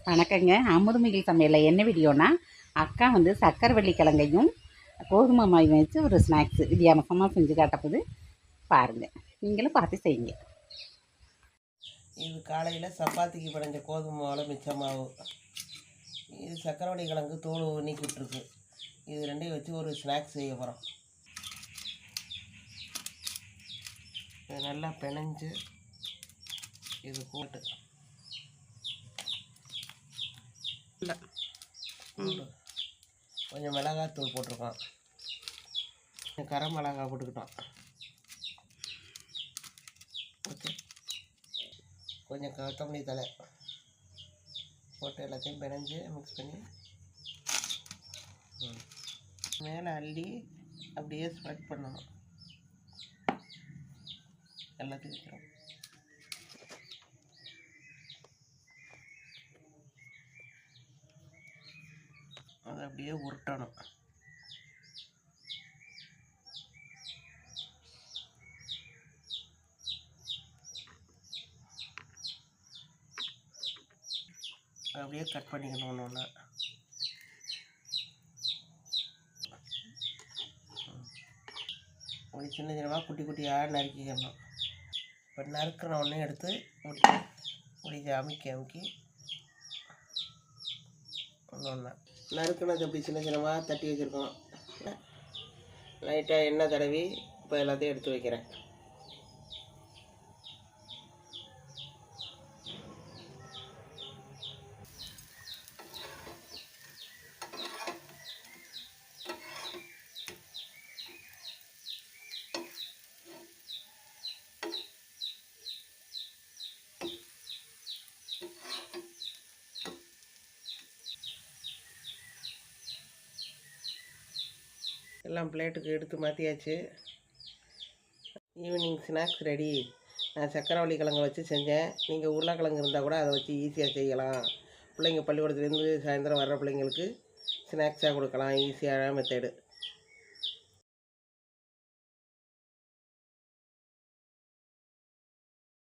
வணக்கங்க. அமுதமிகில் சமையலில் என்ன வீடியோனா, அக்கா வந்து சக்கரவள்ளி கிழங்கையும் கோதுமை மாவையும் வச்சு ஒரு ஸ்நாக்ஸ் வித்தியாசமாக செஞ்சு காட்டப்போது பாருங்கள். நீங்களும் பார்த்து செய்யுங்க. இது காலையில் சப்பாத்திக்கு பிணைஞ்ச கோதுமை மாவில் மிச்ச மாவு. இது சக்கரவள்ளி கிழங்கு தோல் நீக்கி விட்டுருக்கு. இது ரெண்டையும் வச்சு ஒரு ஸ்நாக்ஸ் செய்ய போகிறோம். இது நல்லா பிணைஞ்சு இது போட்டு கொஞ்சம் மிளகாத்தூள் போட்டிருக்கோம், கொஞ்சம் கரம் மிளகாய் போட்டுக்கிட்டோம். ஓகே, கொஞ்சம் கொத்தமல்லி தழை போட்டு எல்லாத்தையும் பிணைஞ்சு மிக்ஸ் பண்ணி மேலே அள்ளி அப்படியே ஸ்ப்ரெட் பண்ணணும். எல்லாத்தையும் வைக்கிறோம். அதை அப்படியே உருட்டணும். அப்படியே கட் பண்ணிக்கணும் ஒன்று ஒன்று. இப்படி சின்ன சின்னமாக குட்டி குட்டியாக நறுக்கிக்கணும். இப்போ நறுக்கிற ஒன்றே எடுத்து இப்படி அமுக்கி ஒன்று ஒன்றா நறுக்கினது அப்படி சின்ன சின்னமாக தட்டி வச்சுருக்கோம். லைட்டாக எண்ணெய் தடவி இப்போ எல்லாத்தையும் எடுத்து வைக்கிறேன். எல்லாம் பிளேட்டுக்கு எடுத்து மாற்றியாச்சு. Evening snacks ready. நான் சக்கரவள்ளி கிழங்கு வச்சு செஞ்சேன். நீங்கள் உருளைக்கிழங்கு இருந்தால் கூட அதை வச்சு ஈஸியாக செய்யலாம். பிள்ளைங்க பள்ளிக்கூடத்துலேருந்து சாயந்தரம் வர்ற பிள்ளைங்களுக்கு ஸ்நாக்ஸாக கொடுக்கலாம். ஈஸியான மெத்தடு.